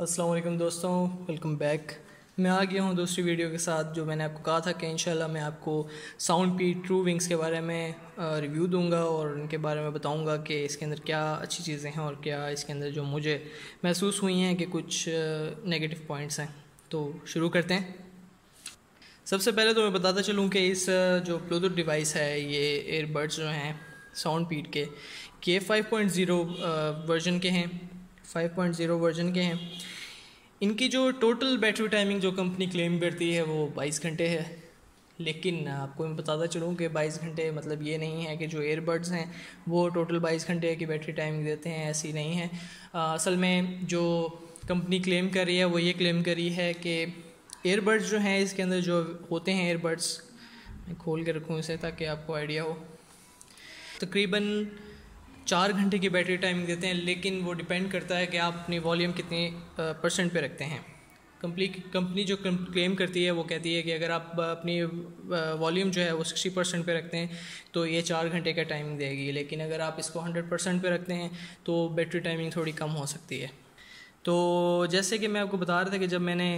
अस्सलाम वालेकुम दोस्तों, वेलकम बैक। मैं आ गया हूँ दूसरी वीडियो के साथ। जो मैंने आपको कहा था कि इंशाल्लाह मैं आपको साउंडपीड ट्रू विंग्स के बारे में रिव्यू दूंगा और उनके बारे में बताऊंगा कि इसके अंदर क्या अच्छी चीज़ें हैं और क्या इसके अंदर जो मुझे महसूस हुई हैं कि कुछ नेगेटिव पॉइंट्स हैं। तो शुरू करते हैं। सबसे पहले तो मैं बताता चलूँ कि इस जो ब्लूटूथ डिवाइस है, ये एयरबड्स जो हैं साउंडपीड के 5.0 वर्जन के हैं, 5.0 वर्जन के हैं। इनकी जो टोटल बैटरी टाइमिंग जो कंपनी क्लेम करती है वो 22 घंटे है, लेकिन आपको मैं बताता चलूँ कि 22 घंटे मतलब ये नहीं है कि जो एयरबड्स हैं वो टोटल 22 घंटे की बैटरी टाइमिंग देते हैं, ऐसी नहीं है। असल में जो कंपनी क्लेम कर रही है वो ये क्लेम करी है कि एयरबड्स जो हैं इसके अंदर जो होते हैं एयरबड्स, मैं खोल के रखूँ इसे ताकि आपको आइडिया हो, तकरीबन 4 घंटे की बैटरी टाइमिंग देते हैं, लेकिन वो डिपेंड करता है कि आप अपनी वॉल्यूम कितने परसेंट पे रखते हैं। कंपनी जो क्लेम करती है वो कहती है कि अगर आप अपनी वॉल्यूम जो है वो 60% पे रखते हैं तो ये 4 घंटे का टाइमिंग देगी, लेकिन अगर आप इसको 100% पे रखते हैं तो बैटरी टाइमिंग थोड़ी कम हो सकती है। तो जैसे कि मैं आपको बता रहा था कि जब मैंने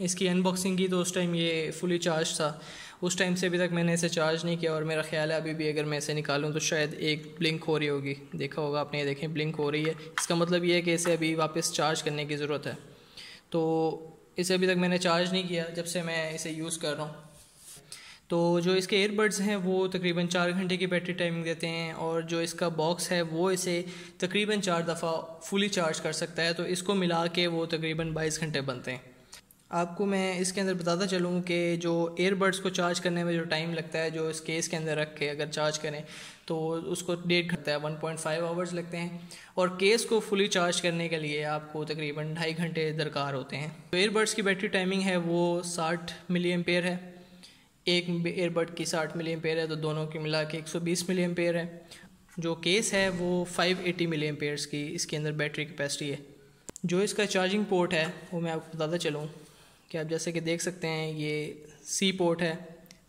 इसकी अनबॉक्सिंग की तो उस टाइम ये फुली चार्ज था। उस टाइम से अभी तक मैंने इसे चार्ज नहीं किया और मेरा ख्याल है अभी भी अगर मैं इसे निकालूं तो शायद एक ब्लिंक हो रही होगी। देखा होगा आपने, ये देखें ब्लिंक हो रही है। इसका मतलब ये है कि इसे अभी वापस चार्ज करने की ज़रूरत है। तो इसे अभी तक मैंने चार्ज नहीं किया जब से मैं इसे यूज़ कर रहा हूँ। तो जो इसके एयरबड्स हैं वो तकरीबन 4 घंटे की बैटरी टाइमिंग देते हैं और जो इसका बॉक्स है वो इसे तकरीबन 4 दफ़ा फुली चार्ज कर सकता है। तो इसको मिला के वो तकरीबन 22 घंटे बनते हैं। आपको मैं इसके अंदर बताता चलूँ कि जो एयरबड्स को चार्ज करने में जो टाइम लगता है, जो इस केस के अंदर रख के अगर चार्ज करें तो उसको 1.5 घंटा है, 1.5 आवर्स लगते हैं। और केस को फुली चार्ज करने के लिए आपको तकरीबन 2.5 घंटे दरकार होते हैं। तो एयरबड्स की बैटरी टाइमिंग है वो 60 मिली एम्पेयर है। एक एयरबड की 60 मिली एम्पेयर है तो दोनों की मिला के 120 मिली एम्पेयर है। जो केस है वो 580 मिली एम्पेयर्स की इसके अंदर बैटरी कैपेसिटी है। जो इसका चार्जिंग पोर्ट है वो मैं आपको बताता चलूँ कि आप जैसे कि देख सकते हैं ये सी पोर्ट है,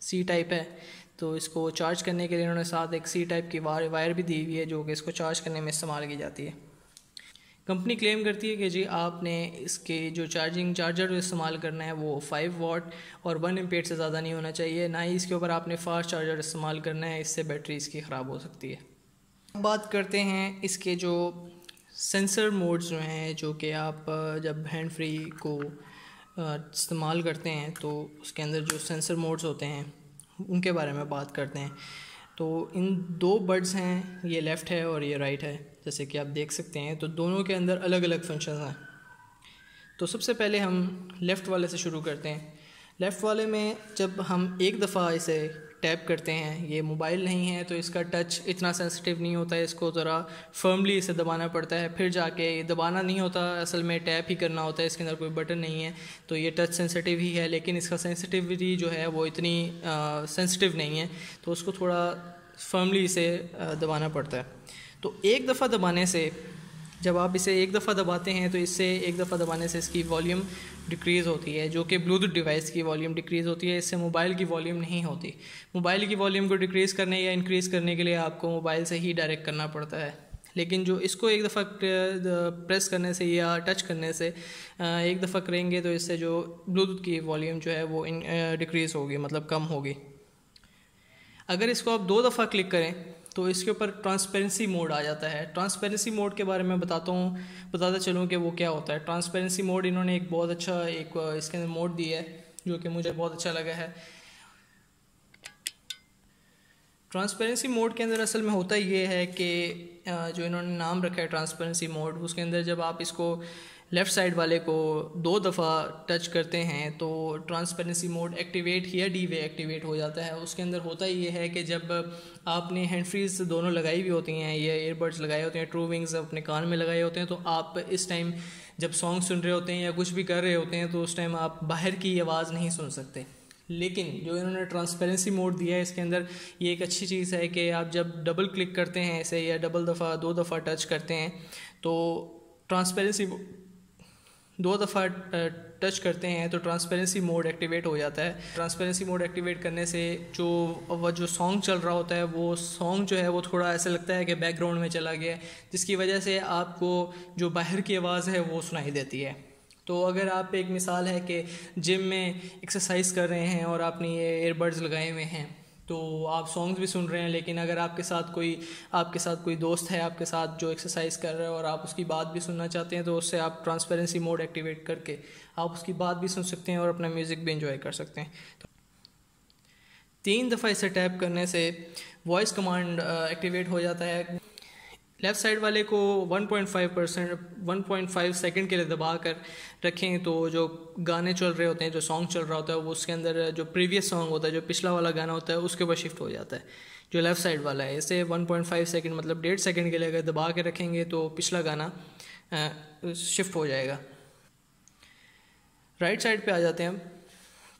सी टाइप है। तो इसको चार्ज करने के लिए इन्होंने साथ एक सी टाइप की वायर भी दी हुई है जो कि इसको चार्ज करने में इस्तेमाल की जाती है। कंपनी क्लेम करती है कि जी आपने इसके जो चार्जर इस्तेमाल करना है वो 5 वाट और 1 एम्पेयर से ज़्यादा नहीं होना चाहिए, ना ही इसके ऊपर आपने फास्ट चार्जर इस्तेमाल करना है, इससे बैटरी इसकी ख़राब हो सकती है। बात करते हैं इसके जो सेंसर मोड्स जो हैं, जो कि आप जब हैंड फ्री को इस्तेमाल करते हैं तो उसके अंदर जो सेंसर मोड्स होते हैं उनके बारे में बात करते हैं। तो इन दो बड्स हैं, ये लेफ़्ट है और ये राइट है, जैसे कि आप देख सकते हैं। तो दोनों के अंदर अलग अलग फंक्शंस हैं। तो सबसे पहले हम लेफ़्ट वाले से शुरू करते हैं। लेफ़्ट वाले में जब हम एक दफ़ा इसे टैप करते हैं, ये मोबाइल नहीं है तो इसका टच इतना सेंसिटिव नहीं होता है, इसको ज़रा फर्मली इसे दबाना पड़ता है, फिर जाके दबाना नहीं होता, असल में टैप ही करना होता है। इसके अंदर कोई बटन नहीं है तो ये टच सेंसिटिव ही है, लेकिन इसका सेंसिटिविटी जो है वो इतनी सेंसिटिव नहीं है, तो उसको थोड़ा फर्मली इसे दबाना पड़ता है। तो एक दफ़ा दबाने से, जब आप इसे एक दफ़ा दबाते हैं तो इससे एक दफ़ा दबाने से इसकी वॉल्यूम डिक्रीज़ होती है, जो कि ब्लूटूथ डिवाइस की वॉल्यूम डिक्रीज़ होती है, इससे मोबाइल की वॉल्यूम नहीं होती। मोबाइल की वॉल्यूम को डिक्रीज़ करने या इंक्रीज़ करने के लिए आपको मोबाइल से ही डायरेक्ट करना पड़ता है, लेकिन जो इसको एक दफ़ा प्रेस करने से या टच करने से एक दफ़ा करेंगे तो इससे जो ब्लूटूथ की वॉल्यूम जो है वो डिक्रीज़ होगी, मतलब कम होगी। अगर इसको आप 2 दफ़ा क्लिक करें तो इसके ऊपर ट्रांसपेरेंसी मोड आ जाता है। ट्रांसपेरेंसी मोड के बारे में बताता चलूँ कि वो क्या होता है। ट्रांसपेरेंसी मोड इन्होंने एक बहुत अच्छा इसके अंदर मोड दिया है जो कि मुझे बहुत अच्छा लगा है। ट्रांसपेरेंसी मोड के अंदर असल में होता ये है कि जो इन्होंने नाम रखा है ट्रांसपेरेंसी मोड, उसके अंदर जब आप इसको लेफ़्ट साइड वाले को 2 दफ़ा टच करते हैं तो ट्रांसपेरेंसी मोड एक्टिवेट या डीएक्टिवेट हो जाता है। उसके अंदर होता ये है कि जब आपने हैंड फ्रीज दोनों लगाई हुई होती हैं या ईयरबड्स लगाए होते हैं, ट्रू विंग्स अपने कान में लगाए होते हैं, तो आप इस टाइम जब सॉन्ग सुन रहे होते हैं या कुछ भी कर रहे होते हैं तो उस टाइम आप बाहर की आवाज़ नहीं सुन सकते। लेकिन जो इन्होंने ट्रांसपेरेंसी मोड दिया है इसके अंदर, ये एक अच्छी चीज़ है कि आप जब डबल क्लिक करते हैं इसे या 2 दफ़ा टच करते हैं तो ट्रांसपेरेंसी 2 दफ़ा टच करते हैं तो ट्रांसपेरेंसी मोड एक्टिवेट हो जाता है। ट्रांसपेरेंसी मोड एक्टिवेट करने से जो सॉन्ग चल रहा होता है वो सॉन्ग जो है वो थोड़ा ऐसा लगता है कि बैकग्राउंड में चला गया है, जिसकी वजह से आपको जो बाहर की आवाज़ है वो सुनाई देती है। तो अगर आप एक मिसाल है कि जिम में एक्सरसाइज कर रहे हैं और आपने ये एयरबड्स लगाए हुए हैं, तो आप सॉन्ग्स भी सुन रहे हैं, लेकिन अगर आपके साथ कोई दोस्त है आपके साथ जो एक्सरसाइज कर रहा है और आप उसकी बात भी सुनना चाहते हैं, तो उससे आप ट्रांसपेरेंसी मोड एक्टिवेट करके आप उसकी बात भी सुन सकते हैं और अपना म्यूज़िक भी इंजॉय कर सकते हैं। तो 3 दफ़ा इसे टैप करने से वॉइस कमांड एक्टिवेट हो जाता है। लेफ़्ट साइड वाले को 1.5 सेकंड के लिए दबा कर रखें, तो जो गाने चल रहे होते हैं, जो सॉन्ग चल रहा होता है, वो उसके अंदर जो प्रीवियस सॉन्ग होता है, जो पिछला वाला गाना होता है, उसके ऊपर शिफ्ट हो जाता है। जो लेफ़्ट साइड वाला है, इसे 1.5 सेकंड मतलब 1.5 सेकंड के लिए अगर दबा के रखेंगे तो पिछला गाना शिफ्ट हो जाएगा। राइट साइड पे आ जाते हैं हम।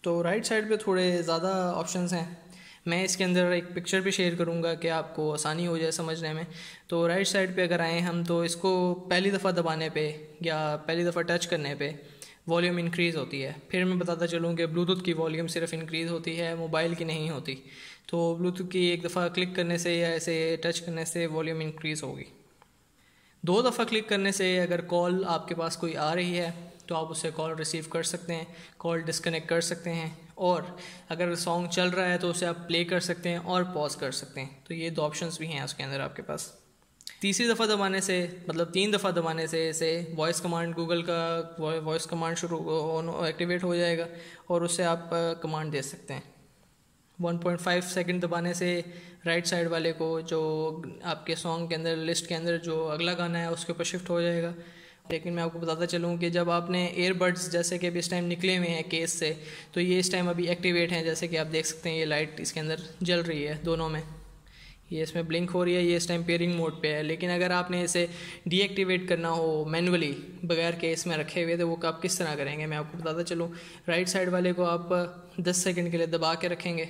तो राइट साइड पे थोड़े ज़्यादा ऑप्शंस हैं। मैं इसके अंदर एक पिक्चर भी शेयर करूंगा कि आपको आसानी हो जाए समझने में। तो राइट साइड पे अगर आए हम, तो इसको पहली दफ़ा दबाने पे या पहली दफ़ा टच करने पे वॉल्यूम इंक्रीज़ होती है। फिर मैं बताता चलूँ कि ब्लूटूथ की वॉल्यूम सिर्फ इंक्रीज़ होती है, मोबाइल की नहीं होती। तो ब्लूटूथ की एक दफ़ा क्लिक करने से या ऐसे टच करने से वॉल्यूम इंक्रीज़ होगी। 2 दफ़ा क्लिक करने से अगर कॉल आपके पास कोई आ रही है तो आप उससे कॉल रिसीव कर सकते हैं, कॉल डिस्कनेक्ट कर सकते हैं, और अगर सॉन्ग चल रहा है तो उसे आप प्ले कर सकते हैं और पॉज कर सकते हैं। तो ये 2 ऑप्शंस भी हैं उसके अंदर आपके पास। तीसरी दफ़ा दबाने से मतलब 3 दफ़ा दबाने से इसे वॉइस कमांड, गूगल का वॉइस कमांड एक्टिवेट हो जाएगा और उससे आप कमांड दे सकते हैं। 1.5 सेकंड दबाने से राइट साइड वाले को जो आपके सॉन्ग के अंदर लिस्ट के अंदर जो अगला गाना है उसके ऊपर शिफ्ट हो जाएगा। लेकिन मैं आपको बताता चलूँ कि जब आपने एयरबड्स जैसे कि अभी इस टाइम निकले हुए हैं केस से, तो ये इस टाइम अभी एक्टिवेट हैं। जैसे कि आप देख सकते हैं ये लाइट इसके अंदर जल रही है दोनों में, ये इसमें ब्लिंक हो रही है, ये इस टाइम पेयरिंग मोड पे है। लेकिन अगर आपने इसे डीएक्टिवेट करना हो मैनुअली बगैर केस में रखे हुए, तो वो आप किस तरह करेंगे मैं आपको बताता चलूँ। राइट साइड वाले को आप 10 सेकंड के लिए दबा के रखेंगे,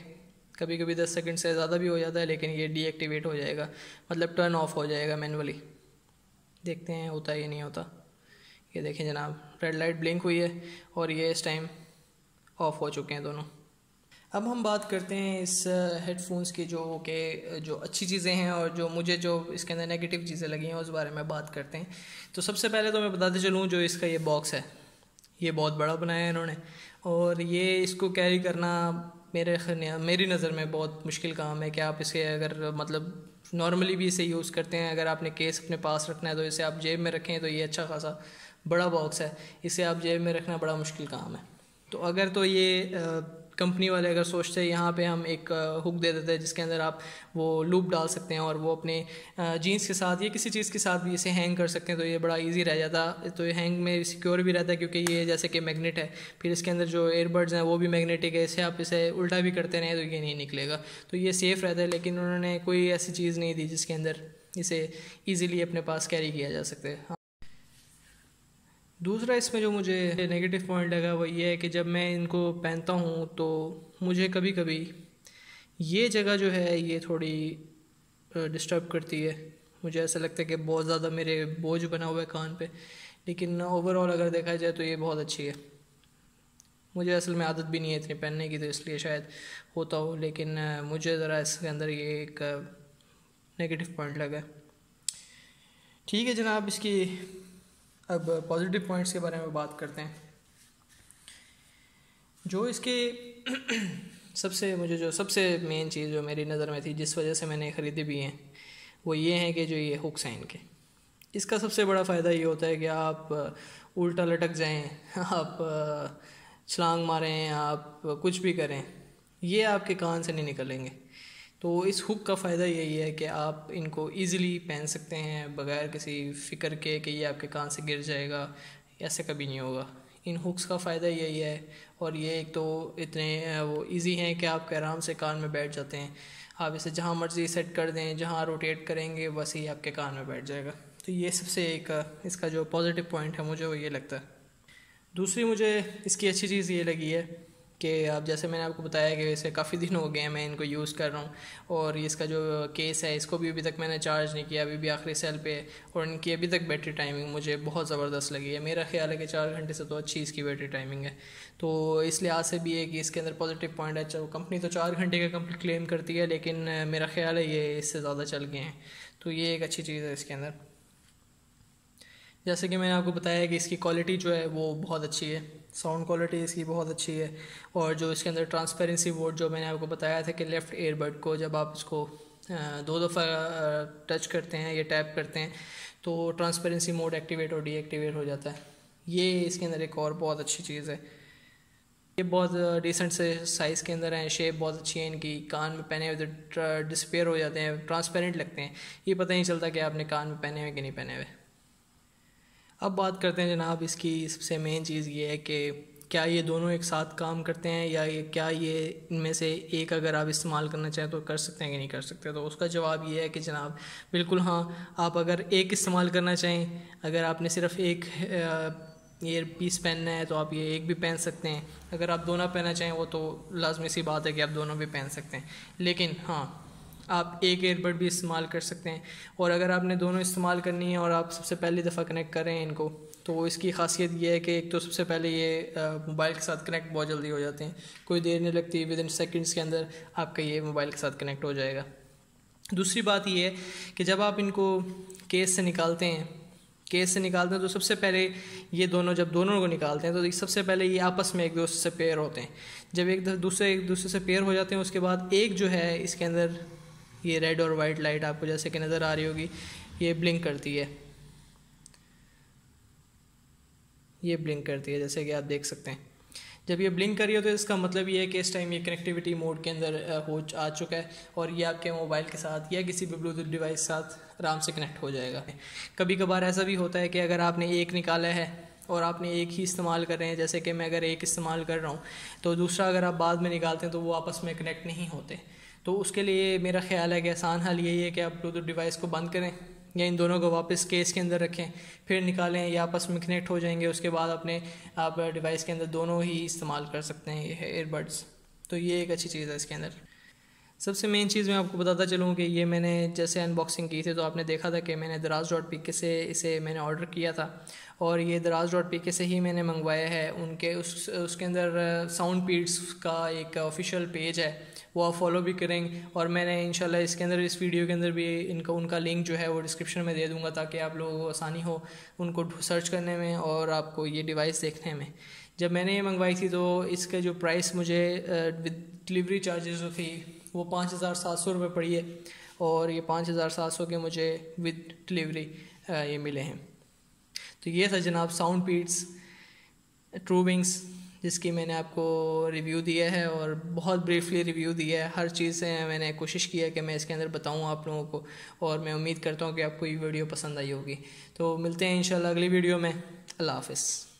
कभी कभी 10 सेकंड से ज़्यादा भी हो जाता है, लेकिन ये डीएक्टिवेट हो जाएगा, मतलब टर्न ऑफ हो जाएगा मैनुअली। देखते हैं होता है या नहीं होता। ये देखें जनाब, रेड लाइट ब्लिंक हुई है और ये इस टाइम ऑफ हो चुके हैं दोनों। अब हम बात करते हैं इस हेडफोन्स की जो अच्छी चीज़ें हैं और जो इसके अंदर नेगेटिव चीज़ें लगी हैं उस बारे में बात करते हैं। तो सबसे पहले तो मैं बताते चलूँ, जो इसका ये बॉक्स है ये बहुत बड़ा बनाया है इन्होंने, और ये इसको कैरी करना मेरी नज़र में बहुत मुश्किल काम है कि आप इसे अगर मतलब नॉर्मली भी इसे यूज़ करते हैं, अगर आपने केस अपने पास रखना है तो इसे आप जेब में रखें, तो ये अच्छा खासा बड़ा बॉक्स है, इसे आप जेब में रखना बड़ा मुश्किल काम है। तो अगर तो ये कंपनी वाले अगर सोचते हैं यहाँ पे हम एक हुक दे देते हैं जिसके अंदर आप वो लूप डाल सकते हैं और वो अपने जीन्स के साथ या किसी चीज़ के साथ भी इसे हैंग कर सकते हैं, तो ये बड़ा इजी रह जाता। तो ये हैंग में सिक्योर भी रहता है क्योंकि ये जैसे कि मैग्नेट है, फिर इसके अंदर जो एयरबड्स हैं वो भी मैग्नेटिक है, इसे आप इसे उल्टा भी करते रहें तो ये नहीं निकलेगा, तो ये सेफ़ रहता है। लेकिन उन्होंने कोई ऐसी चीज़ नहीं दी जिसके अंदर इसे ईज़िली अपने पास कैरी किया जा सकते हैं। दूसरा इसमें जो मुझे नेगेटिव पॉइंट लगा वो ये है कि जब मैं इनको पहनता हूँ तो मुझे कभी कभी ये जगह जो है ये थोड़ी डिस्टर्ब करती है। मुझे ऐसा लगता है कि बहुत ज़्यादा मेरे बोझ बना हुआ है कान पे, लेकिन ओवरऑल अगर देखा जाए तो ये बहुत अच्छी है। मुझे असल में आदत भी नहीं है इतनी पहनने की, तो इसलिए शायद होता हो, लेकिन मुझे ज़रा इसके अंदर ये एक नेगेटिव पॉइंट लगा। ठीक है जनाब, इसकी अब पॉजिटिव पॉइंट्स के बारे में बात करते हैं। जो इसके सबसे मेन चीज़ जो मेरी नज़र में थी, जिस वजह से मैंने ख़रीदे भी हैं, वो ये है कि जो ये हुक्स हैं इनके, इसका सबसे बड़ा फ़ायदा ये होता है कि आप उल्टा लटक जाएं, आप छलांग मारें, आप कुछ भी करें, ये आपके कान से नहीं निकलेंगे। तो इस हुक का फ़ायदा यही है कि आप इनको ईज़िली पहन सकते हैं बग़ैर किसी फ़िक्र के कि ये आपके कान से गिर जाएगा, ऐसे कभी नहीं होगा। इन हुक्स का फ़ायदा यही है, और ये एक तो इतने वो इजी हैं कि आपके आराम से कान में बैठ जाते हैं। आप इसे जहाँ मर्ज़ी सेट कर दें, जहाँ रोटेट करेंगे बस ही आपके कान में बैठ जाएगा। तो ये सबसे एक इसका जो पॉजिटिव पॉइंट है मुझे वो ये लगता है। दूसरी मुझे इसकी अच्छी चीज़ ये लगी है कि आप जैसे मैंने आपको बताया कि इसे काफ़ी दिन हो गए हैं मैं इनको यूज़ कर रहा हूँ, और इसका जो केस है इसको भी अभी तक मैंने चार्ज नहीं किया, अभी भी आखिरी सेल पे है, और इनकी अभी तक बैटरी टाइमिंग मुझे बहुत ज़बरदस्त लगी है। मेरा ख्याल है कि 4 घंटे से तो अच्छी इसकी बैटरी टाइमिंग है। तो इस लिहाज से भी है कि इसके अंदर पॉजिटिव पॉइंट है। चलो कंपनी तो 4 घंटे का कंप्लीट क्लेम करती है, लेकिन मेरा ख्याल है ये इससे ज़्यादा चल गए हैं, तो ये एक अच्छी चीज़ है इसके अंदर। जैसे कि मैंने आपको बताया कि इसकी क्वालिटी जो है वो बहुत अच्छी है, साउंड क्वालिटी इसकी बहुत अच्छी है। और जो इसके अंदर ट्रांसपेरेंसी मोड जो मैंने आपको बताया था कि लेफ़्ट ईयरबड को जब आप इसको 2 दफ़ा टच करते हैं या टैप करते हैं तो ट्रांसपेरेंसी मोड एक्टिवेट और डीएक्टिवेट हो जाता है। ये इसके अंदर एक और बहुत अच्छी चीज़ है। ये बहुत डिसेंट से साइज़ के अंदर हैं, शेप बहुत अच्छी है इनकी। कान में पहने हुए तो डिसपेयर हो जाते हैं, ट्रांसपेरेंट लगते हैं, ये पता नहीं चलता कि आपने कान में पहने हुए कि नहीं पहने हुए। अब बात करते हैं जनाब इसकी सबसे मेन चीज़ ये है कि क्या ये दोनों एक साथ काम करते हैं या क्या ये इनमें से एक अगर आप इस्तेमाल करना चाहें तो कर सकते हैं कि नहीं कर सकते। तो उसका जवाब ये है कि जनाब बिल्कुल हाँ, आप अगर एक इस्तेमाल करना चाहें, अगर आपने सिर्फ एक ईयर पीस पहनना है तो आप ये एक भी पहन सकते हैं। अगर आप दोनों पहनना चाहें वो तो लाजमी सी बात है कि आप दोनों भी पहन सकते हैं, लेकिन हाँ आप एक ईयरबड भी इस्तेमाल कर सकते हैं। और अगर आपने दोनों इस्तेमाल करनी है और आप सबसे पहली दफ़ा कनेक्ट कर रहे हैं इनको, तो इसकी खासियत ये है कि एक तो सबसे पहले ये मोबाइल के साथ कनेक्ट बहुत जल्दी हो जाते हैं, कोई देर नहीं लगती, विद इन सेकेंड्स के अंदर आपका ये मोबाइल के साथ कनेक्ट हो जाएगा। दूसरी बात ये है कि जब आप इनको केस से निकालते हैं तो सबसे पहले ये दोनों जब दोनों को निकालते हैं तो सबसे पहले ये आपस में एक दूसरे से पेयर होते हैं। जब एक दूसरे से पेयर हो जाते हैं उसके बाद एक जो है इसके अंदर ये रेड और वाइट लाइट आपको जैसे कि नज़र आ रही होगी, ये ब्लिंक करती है, जैसे कि आप देख सकते हैं। जब ये ब्लिंक करी हो तो इसका मतलब ये है कि इस टाइम ये कनेक्टिविटी मोड के अंदर आ चुका है और ये आपके मोबाइल के साथ या किसी भी ब्लूटूथ डिवाइस के साथ आराम से कनेक्ट हो जाएगा। कभी कभार ऐसा भी होता है कि अगर आपने एक निकाला है और आपने एक ही इस्तेमाल कर रहे हैं, जैसे कि मैं अगर एक इस्तेमाल कर रहा हूँ तो दूसरा अगर आप बाद में निकालते हैं तो वो आपस में कनेक्ट नहीं होते। तो उसके लिए मेरा ख्याल है कि आसान हल यही है कि आप ब्लूटूथ डिवाइस को बंद करें या इन दोनों को वापस केस के अंदर रखें, फिर निकालें, या आपस में कनेक्ट हो जाएंगे। उसके बाद आप डिवाइस के अंदर दोनों ही इस्तेमाल कर सकते हैं ये ईयरबड्स। तो ये एक अच्छी चीज़ है इसके अंदर। सबसे मेन चीज़ मैं आपको बताता चलूँ कि ये मैंने जैसे अनबॉक्सिंग की थी तो आपने देखा था कि मैंने दराज.pk से इसे मैंने ऑर्डर किया था और ये दराज.pk से ही मैंने मंगवाया है। उनके उसके अंदर साउंड पीड्स का एक ऑफिशियल पेज है, वो आप फॉलो भी करेंगे। और मैंने इंशाल्लाह इसके अंदर इस वीडियो के अंदर भी उनका लिंक जो है वो डिस्क्रिप्शन में दे दूँगा ताकि आप लोगों को आसानी हो उनको सर्च करने में और आपको ये डिवाइस देखने में। जब मैंने ये मंगवाई थी तो इसका जो प्राइस मुझे विद डिलीवरी चार्जेस थी वो 5,700 रुपये पड़ी है और ये 5,700 के मुझे विद डिलीवरी ये मिले हैं। तो ये था जनाब साउंड पीड्स ट्रू विंग्स जिसकी मैंने आपको रिव्यू दिया है और बहुत ब्रीफली रिव्यू दिया है। हर चीज़ से मैंने कोशिश की है कि मैं इसके अंदर बताऊं आप लोगों को और मैं उम्मीद करता हूं कि आपको ये वीडियो पसंद आई होगी। तो मिलते हैं इंशाल्लाह अगली वीडियो में। अल्लाह हाफ़िज़।